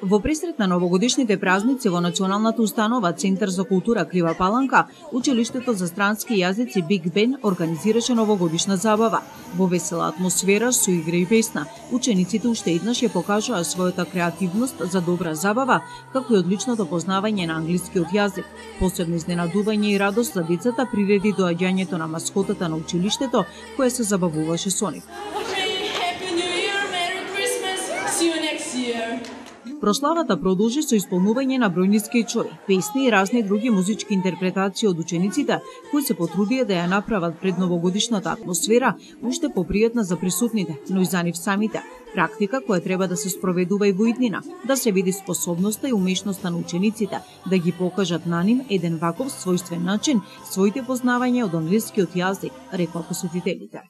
Во пресрет на новогодишните празници во Националната установа Центар за култура Крива Паланка, училиштето за странски јазици Биг Бен организираше новогодишна забава. Во весела атмосфера со игра и песна, учениците уште еднаш ја покажаа својата креативност за добра забава, како и одличното познавање на англискиот јазик. Посебно изненадување и радост за децата приреди доаѓањето на маскотата на училиштето, која се забавуваше со нив. Прославата продолжи со исполнување на бројни скечови, песни и разни други музички интерпретации од учениците, кои се потрудија да ја направат предновогодишната атмосфера уште попријатна за присутните, но и за нив самите. Практика која треба да се спроведува и во иднина, да се види способноста и умешноста на учениците, да ги покажат на нив еден ваков својствен начин своите познавања од англискиот јазик, рекоа посетителите.